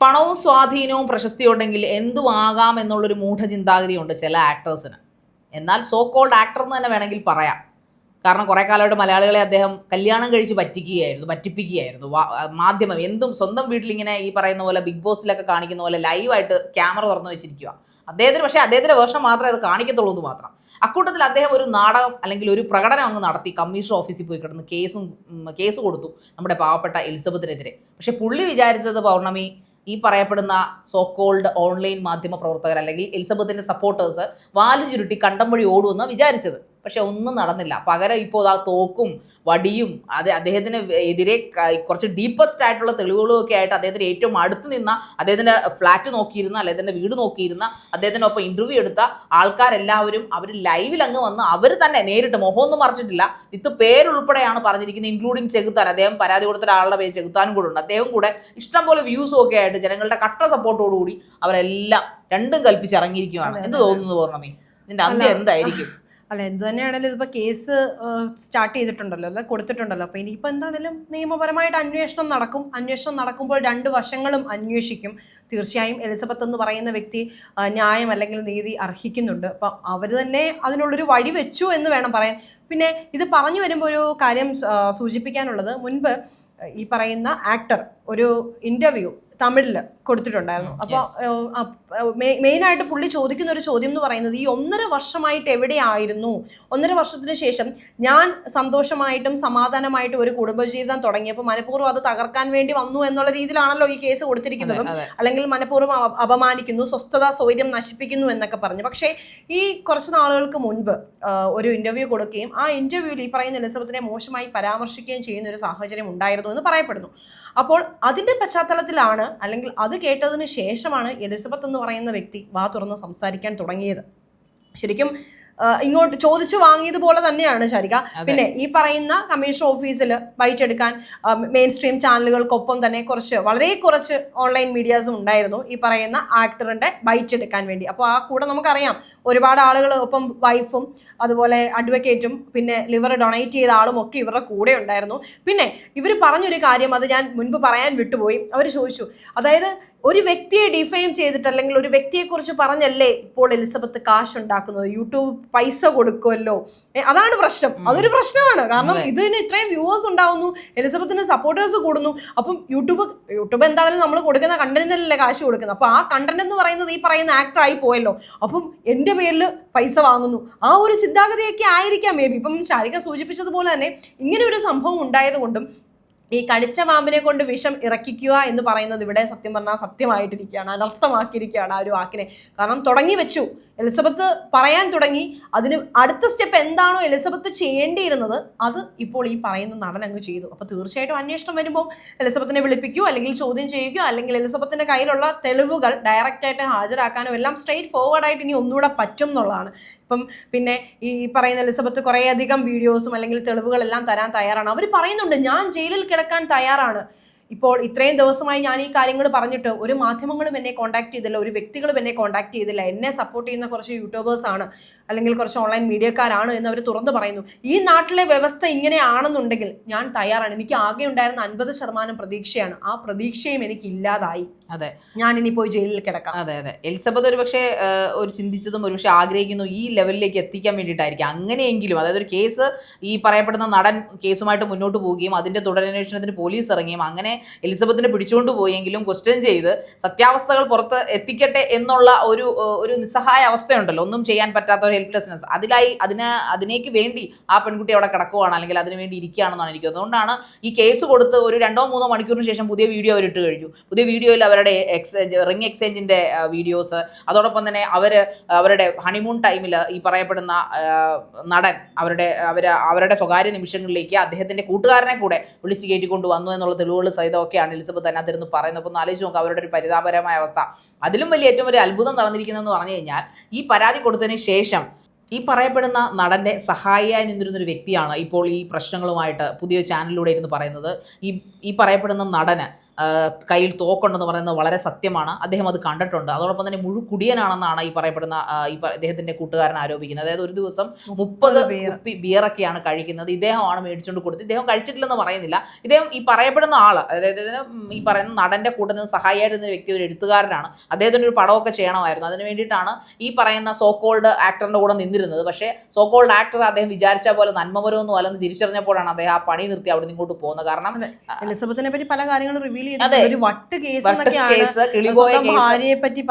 പണവും സ്വാധീനവും പ്രശസ്തിയും ഉണ്ടെങ്കിൽ എന്തും ആകാം എന്നുള്ളൊരു മൂഢചിന്താഗതിയുണ്ട് ചില ആക്ടേഴ്സിന്. എന്നാൽ സോ കോൾഡ് ആക്ടർ എന്ന് തന്നെ വേണമെങ്കിൽ പറയാം. കാരണം കുറേ കാലമായിട്ട് മലയാളികളെ അദ്ദേഹം കല്യാണം കഴിച്ച് പറ്റിപ്പിക്കുകയായിരുന്നു. മാധ്യമം എന്തും സ്വന്തം വീട്ടിലിങ്ങനെ ഈ പറയുന്ന പോലെ ബിഗ് ബോസിലൊക്കെ കാണിക്കുന്ന പോലെ ലൈവായിട്ട് ക്യാമറ തുറന്നു വെച്ചിരിക്കുക അദ്ദേഹത്തിന്. പക്ഷേ അദ്ദേഹത്തിൻ്റെ വേർഷൻ മാത്രമേ അത് കാണിക്കത്തുള്ളൂ എന്ന് മാത്രം. അക്കൂട്ടത്തിൽ അദ്ദേഹം ഒരു നാടകം അല്ലെങ്കിൽ ഒരു പ്രകടനം അങ്ങ് നടത്തി കമ്മീഷൻ ഓഫീസിൽ പോയി കിടന്ന് കേസ് കൊടുത്തു നമ്മുടെ പാവപ്പെട്ട എലിസബത്തിനെതിരെ. പക്ഷെ പുള്ളി വിചാരിച്ചത് പൗർണമി ഈ പറയപ്പെടുന്ന സോ കോൾഡ് ഓൺലൈൻ മാധ്യമ പ്രവർത്തകർ അല്ലെങ്കിൽ എലിസബത്തിൻ്റെ സപ്പോർട്ടേഴ്സ് വാലും ചുരുട്ടി കണ്ടം വഴി ഓടുമെന്ന് വിചാരിച്ചത്. പക്ഷെ ഒന്നും നടന്നില്ല. പകരം ഇപ്പോൾ ആ തോക്കും വടിയും അദ്ദേഹത്തിന് എതിരെ കുറച്ച് ഡീപ്പസ്റ്റ് ആയിട്ടുള്ള തെളിവുകളും ഒക്കെ ആയിട്ട് അദ്ദേഹത്തിന് ഏറ്റവും അടുത്ത് നിന്ന, അദ്ദേഹത്തിൻ്റെ ഫ്ലാറ്റ് നോക്കിയിരുന്ന, അദ്ദേഹത്തിൻ്റെ വീട് നോക്കിയിരുന്ന, അദ്ദേഹത്തിൻ്റെ ഒപ്പം ഇൻ്റർവ്യൂ എടുത്ത ആൾക്കാരെല്ലാവരും അവർ ലൈവിൽ അങ്ങ് വന്ന് അവർ തന്നെ നേരിട്ട് മുഖമൊന്നും മറിച്ചിട്ടില്ല, വിത്ത് പേരുൾപ്പെടെയാണ് പറഞ്ഞിരിക്കുന്നത്, ഇൻക്ലൂഡിങ് ചെകുത്താൻ. അദ്ദേഹം പരാതി കൊടുത്ത ഒരാളുടെ പേര് ചെകുത്താനും കൂടെ ഉണ്ട്. അദ്ദേഹം കൂടെ ഇഷ്ടംപോലെ വ്യൂസും ഒക്കെ ആയിട്ട് ജനങ്ങളുടെ കട്ട സപ്പോർട്ടോടുകൂടി അവരെല്ലാം രണ്ടും കൽപ്പിച്ചിറങ്ങിയിരിക്കുകയാണ്. എന്ത് തോന്നുന്നു പൗർണമി? ഇതിൻ്റെ അന്ത്യം എന്തായിരിക്കും? അല്ല, എന്ത് തന്നെയാണെങ്കിലും ഇതിപ്പോൾ കേസ് സ്റ്റാർട്ട് ചെയ്തിട്ടുണ്ടല്ലോ, അല്ലെ കൊടുത്തിട്ടുണ്ടല്ലോ. അപ്പോൾ ഇനിയിപ്പോൾ എന്താണെങ്കിലും നിയമപരമായിട്ട് അന്വേഷണം നടക്കും. അന്വേഷണം നടക്കുമ്പോൾ രണ്ട് വശങ്ങളും അന്വേഷിക്കും. തീർച്ചയായും എലിസബത്ത് എന്ന് പറയുന്ന വ്യക്തി ന്യായം അല്ലെങ്കിൽ നീതി അർഹിക്കുന്നുണ്ട്. അപ്പം അവർ തന്നെ അതിനുള്ളൊരു വഴി വെച്ചു എന്ന് വേണം പറയാൻ. പിന്നെ ഇത് പറഞ്ഞു വരുമ്പോൾ ഒരു കാര്യം സൂചിപ്പിക്കാനുള്ളത്, മുൻപ് ഈ പറയുന്ന ആക്ടർ ഒരു ഇൻ്റർവ്യൂ തമിഴിൽ കൊടുത്തിട്ടുണ്ടായിരുന്നു. അപ്പോൾ മെയിനായിട്ട് പുള്ളി ചോദിക്കുന്ന ഒരു ചോദ്യം എന്ന് പറയുന്നത്, ഈ 1.5 വർഷമായിട്ട് എവിടെയായിരുന്നു? 1.5 വർഷത്തിന് ശേഷം ഞാൻ സന്തോഷമായിട്ടും സമാധാനമായിട്ടും ഒരു കുടുംബജീവിതം തുടങ്ങിയപ്പോൾ മനഃപൂർവ്വം അത് തകർക്കാൻ വേണ്ടി വന്നു എന്നുള്ള രീതിയിലാണല്ലോ ഈ കേസ് കൊടുത്തിരിക്കുന്നതും. അല്ലെങ്കിൽ മനഃപൂർവ്വം അപമാനിക്കുന്നു, സ്വസ്ഥത സ്വൈര്യം നശിപ്പിക്കുന്നു എന്നൊക്കെ പറഞ്ഞു. പക്ഷേ ഈ കുറച്ച് നാളുകൾക്ക് മുൻപ് ഒരു ഇൻ്റർവ്യൂ കൊടുക്കുകയും ആ ഇൻ്റർവ്യൂവിൽ ഈ പറയുന്ന എലിസബത്തിനെ മോശമായി പരാമർശിക്കുകയും ചെയ്യുന്ന ഒരു സാഹചര്യം ഉണ്ടായിരുന്നു എന്ന് പറയപ്പെടുന്നു. അപ്പോൾ അതിൻ്റെ പശ്ചാത്തലത്തിലാണ്, അല്ലെങ്കിൽ അത് കേട്ടതിന് ശേഷമാണ് എലിസബത്ത് എന്ന് പറയുന്ന വ്യക്തി വാ തുറന്ന് സംസാരിക്കാൻ തുടങ്ങിയത്. ശരിക്കും ഇങ്ങോട്ട് ചോദിച്ചു വാങ്ങിയതുപോലെ തന്നെയാണ് ശരിക. പിന്നെ ഈ പറയുന്ന കമ്മീഷൻ ഓഫീസിൽ ബൈറ്റ് എടുക്കാൻ മെയിൻ സ്ട്രീം ചാനലുകൾക്കൊപ്പം തന്നെ വളരെ കുറച്ച് ഓൺലൈൻ മീഡിയാസും ഉണ്ടായിരുന്നു ഈ പറയുന്ന ആക്ടറിന്റെ ബൈറ്റ് എടുക്കാൻ വേണ്ടി. അപ്പോൾ ആ കൂടെ നമുക്കറിയാം ഒരുപാട് ആളുകൾ, ഒപ്പം വൈഫും അതുപോലെ അഡ്വക്കേറ്റും പിന്നെ ലിവർ ഡൊണേറ്റ് ചെയ്ത ആളും ഒക്കെ ഇവരുടെ കൂടെ ഉണ്ടായിരുന്നു. പിന്നെ ഇവർ പറഞ്ഞൊരു കാര്യം, അത് ഞാൻ മുൻപ് പറയാൻ വിട്ടുപോയി. അവർ ചോദിച്ചു, അതായത് ഒരു വ്യക്തിയെ ഡിഫെയിം ചെയ്തിട്ട് അല്ലെങ്കിൽ ഒരു വ്യക്തിയെക്കുറിച്ച് പറഞ്ഞല്ലേ ഇപ്പോൾ എലിസബത്ത് കാശ് ഉണ്ടാക്കുന്നത്, യൂട്യൂബ് പൈസ കൊടുക്കുമല്ലോ, അതാണ് പ്രശ്നം. അതൊരു പ്രശ്നമാണ്. കാരണം ഇതിന് ഇത്രയും വ്യൂവേഴ്സ് ഉണ്ടാവുന്നു, എലിസബത്തിന് സപ്പോർട്ടേഴ്സ് കൂടുന്നു. അപ്പം യൂട്യൂബ് എന്താണെങ്കിലും നമ്മൾ കൊടുക്കുന്ന കണ്ടന്റിനല്ലേ കാശ് കൊടുക്കുന്നത്. അപ്പോൾ ആ കണ്ടന്റ് എന്ന് പറയുന്നത് ഈ പറയുന്ന ആക്ടർ ആയി പോയല്ലോ, അപ്പം എൻ്റെ പേരിൽ പൈസ വാങ്ങുന്നു, ആ ഒരു ചിന്താഗതിയൊക്കെ ആയിരിക്കാം മേ ബി. ഇപ്പം ശാരിക സൂചിപ്പിച്ചതുപോലെ തന്നെ ഇങ്ങനെ ഒരു സംഭവം ഉണ്ടായത് കൊണ്ടും ഈ കടിച്ച പാമ്പിനെ കൊണ്ട് വിഷം ഇറക്കിക്കുക എന്ന് പറയുന്നത് ഇവിടെ സത്യം പറഞ്ഞാൽ സത്യമായിട്ടിരിക്കുകയാണ്, അനർത്ഥമാക്കിയിരിക്കുകയാണ് ആ ഒരു വാക്കിനെ. കാരണം തുടങ്ങി വെച്ചു, എലിസബത്ത് പറയാൻ തുടങ്ങി. അതിന് അടുത്ത സ്റ്റെപ്പ് എന്താണോ എലിസബത്ത് ചെയ്യേണ്ടിയിരുന്നത് അത് ഇപ്പോൾ ഈ പറയുന്ന നടൻ അങ്ങ് ചെയ്തു. അപ്പോൾ തീർച്ചയായിട്ടും അന്വേഷണം വരുമ്പോൾ എലിസബത്തിനെ വിളിപ്പിക്കുകയോ അല്ലെങ്കിൽ ചോദ്യം ചെയ്യുകയോ അല്ലെങ്കിൽ എലിസബത്തിന്റെ കയ്യിലുള്ള തെളിവുകൾ ഡയറക്റ്റായിട്ട് ഹാജരാക്കാനോ എല്ലാം സ്ട്രെയിറ്റ് ഫോർവേഡായിട്ട് ഇനി ഒന്നുകൂടെ പറ്റും എന്നുള്ളതാണ്. ഇപ്പം പിന്നെ ഈ പറയുന്ന എലിസബത്ത് കുറേയധികം വീഡിയോസും അല്ലെങ്കിൽ തെളിവുകളെല്ലാം തരാൻ തയ്യാറാണ്. അവർ പറയുന്നുണ്ട്, ഞാൻ ജയിലിൽ കിടക്കാൻ തയ്യാറാണ്. ഇപ്പോൾ ഇത്രയും ദിവസമായി ഞാൻ ഈ കാര്യങ്ങൾ പറഞ്ഞിട്ട് ഒരു മാധ്യമങ്ങളും എന്നെ കോൺടാക്ട് ചെയ്തില്ല, ഒരു വ്യക്തികളും എന്നെ കോൺടാക്ട് ചെയ്തില്ല. എന്നെ സപ്പോർട്ട് ചെയ്യുന്ന കുറച്ച് യൂട്യൂബേഴ്സാണ് അല്ലെങ്കിൽ കുറച്ച് ഓൺലൈൻ മീഡിയക്കാരാണ് എന്ന് അവർ തുറന്നു പറയുന്നു. ഈ നാട്ടിലെ വ്യവസ്ഥ ഇങ്ങനെയാണെന്നുണ്ടെങ്കിൽ ഞാൻ തയ്യാറാണ്. എനിക്ക് ആകെ ഉണ്ടായിരുന്ന 50% പ്രതീക്ഷയാണ്, ആ പ്രതീക്ഷയും എനിക്ക് ഇല്ലാതായി. അതെ, ഞാൻ ഇനി പോയി ജയിലിൽ കിടക്കാം. അതെ അതെ, എലിസബത്ത് ഒരു പക്ഷേ ഒരു ചിന്തിച്ചതും ഒരു പക്ഷേ ആഗ്രഹിക്കുന്നു ഈ ലെവലിലേക്ക് എത്തിക്കാൻ വേണ്ടിയിട്ടായിരിക്കും. അങ്ങനെയെങ്കിലും അതായത് ഒരു കേസ്, ഈ പറയപ്പെടുന്ന നടൻ കേസുമായിട്ട് മുന്നോട്ട് പോവുകയും അതിൻ്റെ തുടരന്വേഷണത്തിന് പോലീസ് ഇറങ്ങിയും അങ്ങനെ എലിസബത്തിനെ പിടിച്ചുകൊണ്ട് പോയെങ്കിലും ക്വസ്റ്റ്യൻ ചെയ്ത് സത്യാവസ്ഥകൾ പുറത്ത് എത്തിക്കട്ടെ എന്നുള്ള ഒരു നിസ്സഹായ അവസ്ഥയുണ്ടല്ലോ, ഒന്നും ചെയ്യാൻ പറ്റാത്ത ഒരു ഹെൽപ്ലെസ്നെസ്. അതിനേക്ക് വേണ്ടി ആ പെൺകുട്ടി അവിടെ കിടക്കുവാണ് അല്ലെങ്കിൽ അതിനു വേണ്ടി ഇരിക്കുകയാണെന്നാണ് എനിക്ക്. അതുകൊണ്ടാണ് ഈ കേസ് കൊടുത്ത് ഒരു 2-3 മണിക്കൂറിന് ശേഷം പുതിയ വീഡിയോ അവരിട്ട് കഴിഞ്ഞു. പുതിയ വീഡിയോയിൽ അവരുടെ റിംഗ് എക്സ്ചേഞ്ചിൻ്റെ വീഡിയോസ്, അതോടൊപ്പം തന്നെ അവരുടെ ഹണിമൂൺ ടൈമിൽ ഈ പറയപ്പെടുന്ന നടൻ അവരുടെ സ്വകാര്യ നിമിഷങ്ങളിലേക്ക് അദ്ദേഹത്തിൻ്റെ കൂട്ടുകാരനെ കൂടെ വിളിച്ച് കയറ്റിക്കൊണ്ട് വന്നു എന്നുള്ള തെളിവുകൾ സഹിതമൊക്കെയാണ് എലിസബത്ത് അതിനകത്തിരുന്ന് പറയുന്നത്. അപ്പോൾ ഒന്ന് ആലോചിച്ച് നോക്കുക അവരുടെ ഒരു പരിതാപകരമായ അവസ്ഥ. അതിലും വലിയ ഏറ്റവും വലിയ അത്ഭുതം നടന്നിരിക്കുന്നതെന്ന് പറഞ്ഞു കഴിഞ്ഞാൽ ഈ പരാതി കൊടുത്തതിന് ശേഷം ഈ പറയപ്പെടുന്ന നടൻ്റെ സഹായിയായി നിന്നിരുന്നൊരു വ്യക്തിയാണ് ഇപ്പോൾ ഈ പ്രശ്നങ്ങളുമായിട്ട് പുതിയ ചാനലിലൂടെ ഇരുന്ന് പറയുന്നത്. ഈ പറയപ്പെടുന്ന നടന് കയ്യിൽ തോക്കുണ്ടെന്ന് പറയുന്നത് വളരെ സത്യമാണ്. അദ്ദേഹം അത് കണ്ടിട്ടുണ്ട്. അതോടൊപ്പം തന്നെ കുടിയനാണെന്നാണ് ഈ പറയപ്പെടുന്ന അദ്ദേഹത്തിന്റെ കൂട്ടുകാരൻ ആരോപിക്കുന്നത്. അതായത് ഒരു ദിവസം 30 കുപ്പി ബിയറൊക്കെയാണ് കഴിക്കുന്നത്. ഇദ്ദേഹമാണ് മേടിച്ചുകൊണ്ട് കൊടുത്തത്. ഇദ്ദേഹം കഴിച്ചിട്ടില്ലെന്ന് പറയുന്നില്ല. ഇദ്ദേഹം ഈ പറയപ്പെടുന്ന ആള്, അതായത് ഈ പറയുന്ന നടന്റെ കൂട്ടത്തിൽ നിന്ന് സഹായിയായിരുന്ന വ്യക്തി ഒരു എഴുത്തുകാരനാണ്. അദ്ദേഹത്തിന് ഒരു പടമൊക്കെ ചെയ്യണമായിരുന്നു. അതിന് വേണ്ടിയിട്ടാണ് ഈ പറയുന്ന സോക്കോൾഡ് ആക്ടറിന്റെ കൂടെ നിന്നിരുന്നത്. പക്ഷേ സോക്കോൾഡ് ആക്ടർ അദ്ദേഹം വിചാരിച്ച പോലെ നന്മപരമൊന്നും അല്ലെന്ന് തിരിച്ചറിഞ്ഞപ്പോഴാണ് അദ്ദേഹം ആ പണി നിർത്തി അവിടെ ഇങ്ങോട്ട് പോകുന്നത്. കാരണം എലിസബത്തിനെ പറ്റി പല കാര്യങ്ങളും റിവീൽ അതെ, ഒരു വട്ട് കേസ് ഭാര്യയെ പറ്റി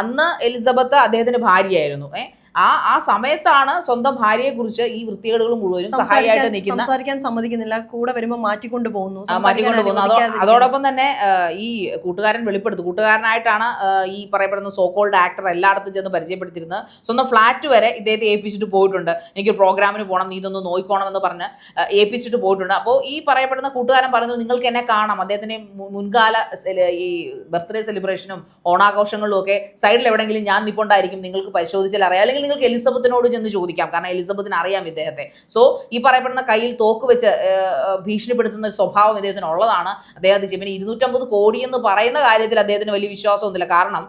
അന്ന് എലിസബത്ത് അദ്ദേഹത്തിന്റെ ഭാര്യയായിരുന്നു. ആ സമയത്താണ് സ്വന്തം ഭാര്യയെ കുറിച്ച് ഈ വൃത്തികേടുകൾ മുഴുവനും സഹായിയായിട്ട് നിൽക്കുന്ന, സംസാരിക്കാൻ സമ്മതിക്കുന്നില്ല, കൂടെ വരുമ്പോൾ മാറ്റിക്കൊണ്ട് പോകുന്നു. അതോടൊപ്പം തന്നെ ഈ കൂട്ടുകാരൻ വെളിപ്പെടുത്തും. കൂട്ടുകാരനായിട്ടാണ് ഈ പറയപ്പെടുന്ന സോക്കോൾഡ് ആക്ടർ എല്ലായിടത്തും ചെന്ന് പരിചയപ്പെടുത്തിയിരുന്നത്. സ്വന്തം ഫ്ലാറ്റ് വരെ ഇദ്ദേഹത്തെ ഏൽപ്പിച്ചിട്ട് പോയിട്ടുണ്ട്. എനിക്കൊരു പ്രോഗ്രാമിന് പോകണം, നീ ഇതൊന്ന് നോക്കിക്കോണം എന്ന് പറഞ്ഞ് ഏൽപ്പിച്ചിട്ട് പോയിട്ടുണ്ട്. അപ്പോൾ ഈ പറയപ്പെടുന്ന കൂട്ടുകാരൻ പറയുന്നത് നിങ്ങൾക്ക് എന്നെ കാണാം, അദ്ദേഹത്തിന്റെ മുൻകാല ഈ ബർത്ത്ഡേ സെലിബ്രേഷനും ഓണാഘോഷങ്ങളിലും ഒക്കെ സൈഡിൽ എവിടെയെങ്കിലും ഞാൻ നിൽപ്പുണ്ടായിരിക്കും, നിങ്ങൾക്ക് പരിശോധിച്ചാൽ അറിയാം, അല്ലെങ്കിൽ നിങ്ങൾക്ക് എലിസബത്തിനോട് ചെന്ന് ചോദിക്കാം, കാരണം എലിസബത്തിന് അറിയാം ഇദ്ദേഹത്തെ. സോ ഈ പറയപ്പെടുന്ന കയ്യിൽ തോക്ക് വെച്ച് ഭീഷണിപ്പെടുത്തുന്ന ഒരു സ്വഭാവം ഇദ്ദേഹത്തിന് ഉള്ളതാണ്. അദ്ദേഹത്തിന് പിന്നെ 250 കോടി എന്ന് പറയുന്ന കാര്യത്തിൽ അദ്ദേഹത്തിന് വലിയ വിശ്വാസമൊന്നുമില്ല. കാരണം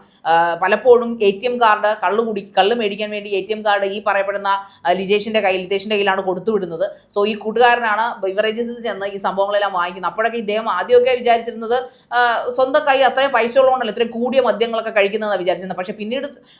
പലപ്പോഴും ATM കാർഡ് കള്ള് മേടിക്കാൻ വേണ്ടി ATM കാർഡ് ഈ പറയപ്പെടുന്ന ലിതേഷിന്റെ കയ്യിലാണ് കൊടുത്തുവിടുന്നത്. സോ ഈ കൂട്ടുകാരനാണ് ബിവറേജസിൽ ചെന്ന് ഈ സംഭവങ്ങളെല്ലാം വാങ്ങിക്കുന്നത്. അപ്പോഴൊക്കെ ഇദ്ദേഹം ആദ്യമൊക്കെ വിചാരിച്ചിരുന്നത് സ്വന്തം കൈ അത്രയും പൈസ ഉള്ളതുകൊണ്ടല്ലോ ഇത്രയും കൂടിയ മദ്യങ്ങളൊക്കെ കഴിക്കുന്നതെന്നാണ് വിചാരിച്ചിരുന്നത്. പക്ഷെ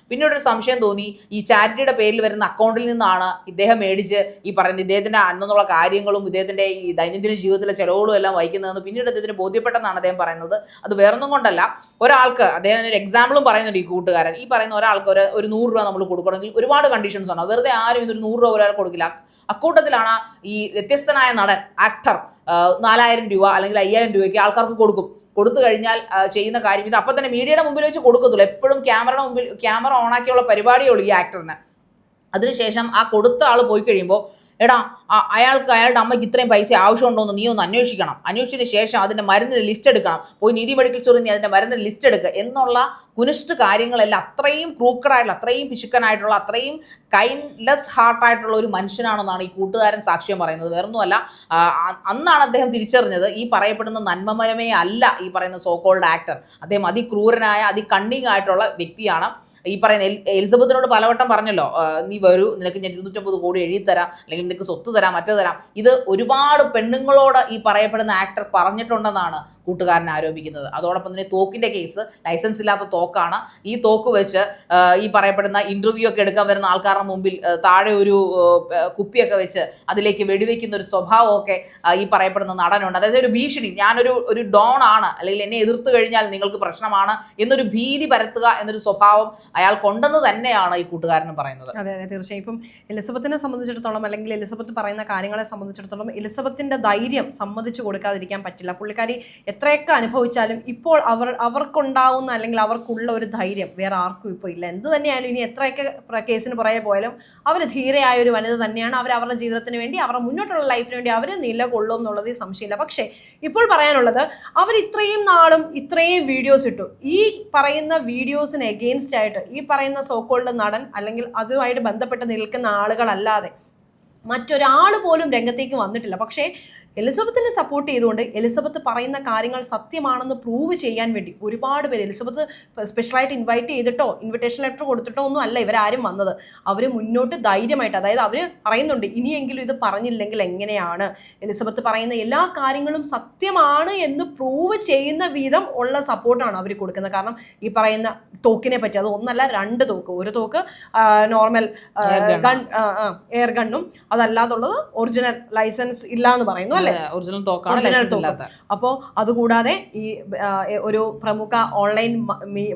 പിന്നീടൊരു സംശയം തോന്നി. ഈ ചാരിറ്റിയുടെ പേരിൽ വരുന്ന അക്കൗണ്ടിൽ നിന്നാണ് ഇദ്ദേഹം മേടിച്ച് ഈ പറയുന്നത് ഇദ്ദേഹത്തിന്റെ അന്നുള്ള കാര്യങ്ങളും ഇദ്ദേഹത്തിന്റെ ഈ ദൈനംദിന ജീവിതത്തിലെ ചെലവുകളും എല്ലാം വഹിക്കുന്നതെന്ന് പിന്നീട് അദ്ദേഹത്തിന് ബോധ്യപ്പെട്ടെന്നാണ് അദ്ദേഹം പറയുന്നത്. അത് വേറൊന്നും കൊണ്ടല്ല, ഒരാൾക്ക് അദ്ദേഹം ഒരു എക്സാമ്പിളും പറയുന്നുണ്ട്. ഈ കൂട്ടുകാരൻ ഈ പറയുന്ന ഒരാൾക്ക് ഒരു 100 രൂപ നമ്മൾ കൊടുക്കണമെങ്കിൽ ഒരുപാട് കണ്ടീഷൻസ് ആണ്. വെറുതെ ആരും ഇതൊരു 100 രൂപ ഒരാൾ കൊടുക്കില്ല. അക്കൂട്ടത്തിലാണ് ഈ വ്യത്യസ്തനായ നടൻ ആക്ടർ 4000 രൂപ അല്ലെങ്കിൽ 5000 രൂപയ്ക്ക് ആൾക്കാർക്ക് കൊടുത്തു കഴിഞ്ഞാൽ ചെയ്യുന്ന കാര്യം ഇത് അപ്പം തന്നെ മീഡിയയുടെ മുമ്പിൽ വെച്ച് കൊടുക്കത്തുള്ളൂ. എപ്പോഴും ക്യാമറ ഓണാക്കിയുള്ള പരിപാടിയുള്ളൂ ഈ ആക്ടറിന്. അതിനുശേഷം ആ കൊടുത്ത ആൾ പോയി കഴിയുമ്പോൾ എടാ അയാളുടെ അമ്മയ്ക്ക് ഇത്രയും പൈസ ആവശ്യമുണ്ടോ എന്ന് നീ ഒന്ന് അന്വേഷിക്കണം, അന്വേഷിച്ചതിന് ശേഷം അതിൻ്റെ മരുന്നിൻ്റെ ലിസ്റ്റ് എടുക്കണം, പോയി നീതി മെഡിക്കൽ സ്റ്റോറിൽ നീ അതിൻ്റെ മരുന്നിൻ്റെ ലിസ്റ്റ് എടുക്കുക എന്നുള്ള കുനിഷ്ഠ കാര്യങ്ങളെല്ലാം അത്രയും ക്രൂക്കറായിട്ടുള്ള, അത്രയും പിശുക്കനായിട്ടുള്ള, അത്രയും കൈൻഡ്ലെസ് ഹാർട്ടായിട്ടുള്ള ഒരു മനുഷ്യനാണെന്നാണ് ഈ കൂട്ടുകാരൻ സാക്ഷ്യം പറയുന്നത്. വേറൊന്നുമല്ല, അന്നാണ് അദ്ദേഹം തിരിച്ചറിഞ്ഞത് ഈ പറയപ്പെടുന്ന നന്മമരമേ അല്ല ഈ പറയുന്ന സോക്കോൾഡ് ആക്ടർ. അദ്ദേഹം അതിക്രൂരനായ അതികണ്ണിങ് ആയിട്ടുള്ള വ്യക്തിയാണ്. ഈ പറയുന്ന എലിസബത്തിനോട് പലവട്ടം പറഞ്ഞല്ലോ, നീ വരൂ, നിനക്ക് ഞാൻ 250 കോടി എഴുതിത്തരാം, അല്ലെങ്കിൽ നിനക്ക് സ്വത്ത് തരാം, മറ്റു തരാം. ഇത് ഒരുപാട് പെണ്ണുങ്ങളോട് ഈ പറയപ്പെടുന്ന ആക്ടർ പറഞ്ഞിട്ടുണ്ടെന്നാണ് കൂട്ടുകാരൻ ആരോപിക്കുന്നത്. അതോടൊപ്പം തന്നെ തോക്കിന്റെ കേസ്, ലൈസൻസ് ഇല്ലാത്ത തോക്കാണ്. ഈ തോക്ക് വെച്ച് ഈ പറയപ്പെടുന്ന ഇന്റർവ്യൂ ഒക്കെ എടുക്കാൻ വരുന്ന ആൾക്കാരുടെ മുമ്പിൽ താഴെ ഒരു കുപ്പിയൊക്കെ വെച്ച് അതിലേക്ക് വെടിവെക്കുന്ന ഒരു സ്വഭാവമൊക്കെ ഈ പറയപ്പെടുന്ന നടനുണ്ട്. അതായത് ഒരു ഭീഷണി, ഞാനൊരു ഡോൺ ആണ്, അല്ലെങ്കിൽ എന്നെ എതിർത്ത് കഴിഞ്ഞാൽ നിങ്ങൾക്ക് പ്രശ്നമാണ് എന്നൊരു ഭീതി പരത്തുക എന്നൊരു സ്വഭാവം അയാൾ കൊണ്ടെന്ന് തന്നെയാണ് ഈ കൂട്ടുകാരനും പറയുന്നത്. അതെ അതെ, തീർച്ചയായും. ഇപ്പം എലിസബത്തിനെ സംബന്ധിച്ചിടത്തോളം, അല്ലെങ്കിൽ എലിസബത്ത് പറയുന്ന കാര്യങ്ങളെ സംബന്ധിച്ചിടത്തോളം, എലിസബത്തിന്റെ ധൈര്യം സമ്മതിച്ചു കൊടുക്കാതിരിക്കാൻ പറ്റില്ല. പുള്ളിക്കാരി എത്രയൊക്കെ അനുഭവിച്ചാലും ഇപ്പോൾ അവർക്കുണ്ടാവുന്ന അല്ലെങ്കിൽ അവർക്കുള്ള ഒരു ധൈര്യം വേറെ ആർക്കും ഇപ്പോൾ ഇല്ല. എന്ത് തന്നെയായാലും ഇനി എത്രയൊക്കെ കേസിന് പുറകെ പോയാലും അവർ ധീരയായ ഒരു വനിത തന്നെയാണ്. അവരുടെ ജീവിതത്തിന് വേണ്ടി, അവരുടെ മുന്നോട്ടുള്ള ലൈഫിന് വേണ്ടി അവർ നിലകൊള്ളും എന്നുള്ളത് സംശയമില്ല. പക്ഷേ ഇപ്പോൾ പറയാനുള്ളത്, അവർ ഇത്രയും നാളും ഇത്രയും വീഡിയോസ് ഇട്ടു. ഈ പറയുന്ന വീഡിയോസിന് എഗെയിൻസ്റ്റ് ആയിട്ട് ഈ പറയുന്ന സോക്കോൾഡ് നടൻ അല്ലെങ്കിൽ അതുമായിട്ട് ബന്ധപ്പെട്ട് നിൽക്കുന്ന ആളുകളല്ലാതെ മറ്റൊരാൾ പോലും രംഗത്തേക്ക് വന്നിട്ടില്ല. പക്ഷേ എലിസബത്തിനെ സപ്പോർട്ട് ചെയ്തുകൊണ്ട് എലിസബത്ത് പറയുന്ന കാര്യങ്ങൾ സത്യമാണെന്ന് പ്രൂവ് ചെയ്യാൻ വേണ്ടി ഒരുപാട് പേര്, എലിസബത്ത് സ്പെഷ്യലായിട്ട് ഇൻവൈറ്റ് ചെയ്തിട്ടോ ഇൻവിറ്റേഷൻ ലെറ്റർ കൊടുത്തിട്ടോ ഒന്നും അല്ല ഇവരാരും വന്നത്. അവർ മുന്നോട്ട് ധൈര്യമായിട്ട്, അതായത് അവർ പറയുന്നുണ്ട് ഇനിയെങ്കിലും ഇത് പറഞ്ഞില്ലെങ്കിൽ എങ്ങനെയാണ്, എലിസബത്ത് പറയുന്ന എല്ലാ കാര്യങ്ങളും സത്യമാണ് എന്ന് പ്രൂവ് ചെയ്യുന്ന വിധം ഉള്ള സപ്പോർട്ടാണ് അവർ കൊടുക്കുന്നത്. കാരണം ഈ പറയുന്ന തോക്കിനെ പറ്റി, അത് ഒന്നല്ല 2 തോക്ക്, ഒരു തോക്ക് നോർമൽ എയർ ഗണ്ണും അതല്ലാതുള്ളത് ഒറിജിനൽ ലൈസൻസ് ഇല്ല എന്ന് പറയുന്നു. ഒറിജിനൽ തോക്കാണ്. അപ്പോൾ അതുകൂടാതെ ഈ ഒരു പ്രമുഖ ഓൺലൈൻ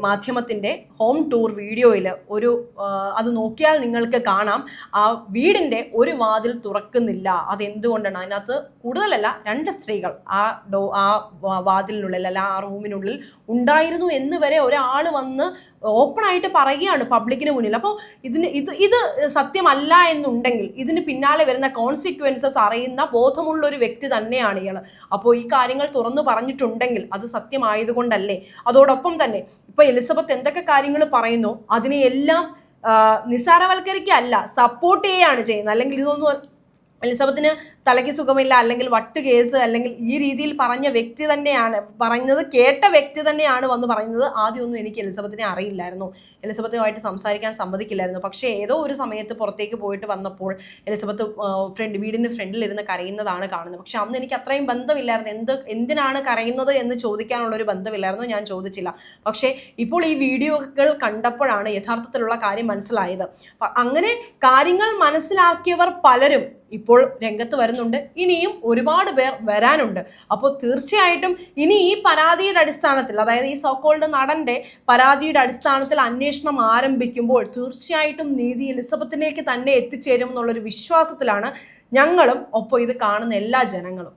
മാധ്യമത്തിന്റെ ഹോം ടൂർ വീഡിയോയിൽ അത് നോക്കിയാൽ നിങ്ങൾക്ക് കാണാം, ആ വീടിന്റെ ഒരു വാതിൽ തുറക്കുന്നില്ല. അതെന്തുകൊണ്ടാണ്? അതിനകത്ത് കൂടുതലല്ല 2 സ്ത്രീകൾ ആ വാതിലിനുള്ളിൽ അല്ല ആ റൂമിനുള്ളിൽ ഉണ്ടായിരുന്നു എന്ന് വരെ ഒരാൾ വന്ന് ഓപ്പൺ ആയിട്ട് പറയുകയാണ് പബ്ലിക്കിന് മുന്നിൽ. അപ്പോൾ ഇത് സത്യമല്ല എന്നുണ്ടെങ്കിൽ ഇതിന് പിന്നാലെ വരുന്ന കോൺസിക്വൻസസ് അറിയുന്ന ബോധമുള്ള ഒരു വ്യക്തി തന്നെയാണ് ഇയാൾ. അപ്പോൾ ഈ കാര്യങ്ങൾ തുറന്നു പറഞ്ഞിട്ടുണ്ടെങ്കിൽ അത് സത്യമായതുകൊണ്ടല്ലേ. അതോടൊപ്പം തന്നെ ഇപ്പൊ എലിസബത്ത് എന്തൊക്കെ കാര്യങ്ങൾ പറയുന്നു അതിനെയെല്ലാം നിസ്സാരവൽക്കരിക്കല്ല, സപ്പോർട്ട് ചെയ്യുകയാണ് ചെയ്യുന്നത്. അല്ലെങ്കിൽ ഇതൊന്നും എലിസബത്തിന് തലയ്ക്ക് സുഖമില്ല അല്ലെങ്കിൽ വട്ട് കേസ് അല്ലെങ്കിൽ ഈ രീതിയിൽ പറഞ്ഞ വ്യക്തി തന്നെയാണ് പറഞ്ഞത്, കേട്ട വ്യക്തി തന്നെയാണ് വന്ന് പറയുന്നത് ആദ്യമൊന്നും എനിക്ക് എലിസബത്തിനെ അറിയില്ലായിരുന്നു, എലിസബത്തുമായിട്ട് സംസാരിക്കാൻ സമ്മതിക്കില്ലായിരുന്നു. പക്ഷേ ഏതോ ഒരു സമയത്ത് പുറത്തേക്ക് പോയിട്ട് വന്നപ്പോൾ എലിസബത്ത് വീടിന് ഫ്രണ്ടിലിരുന്ന് കരയുന്നതാണ് കാണുന്നത്. പക്ഷെ അന്ന് എനിക്ക് അത്രയും ബന്ധമില്ലായിരുന്നു, എന്തിനാണ് കരയുന്നത് എന്ന് ചോദിക്കാനുള്ളൊരു ബന്ധമില്ലായിരുന്നു, ഞാൻ ചോദിച്ചില്ല. പക്ഷേ ഇപ്പോൾ ഈ വീഡിയോകൾ കണ്ടപ്പോഴാണ് യഥാർത്ഥത്തിലുള്ള കാര്യം മനസ്സിലായത്. അങ്ങനെ കാര്യങ്ങൾ മനസ്സിലാക്കിയവർ പലരും ഇപ്പോൾ രംഗത്ത് വരുന്നുണ്ട്, ഇനിയും ഒരുപാട് പേർ വരാനുണ്ട്. അപ്പോൾ തീർച്ചയായിട്ടും ഇനി ഈ പരാതിയുടെ അടിസ്ഥാനത്തിൽ, അതായത് ഈ സോക്കോൾഡ് നടന്റെ പരാതിയുടെ അടിസ്ഥാനത്തിൽ അന്വേഷണം ആരംഭിക്കുമ്പോൾ തീർച്ചയായിട്ടും നീതി എലിസബത്തിലേക്ക് തന്നെ എത്തിച്ചേരും എന്നുള്ളൊരു വിശ്വാസത്തിലാണ് ഞങ്ങളും ഒപ്പം ഇത് കാണുന്ന എല്ലാ ജനങ്ങളും.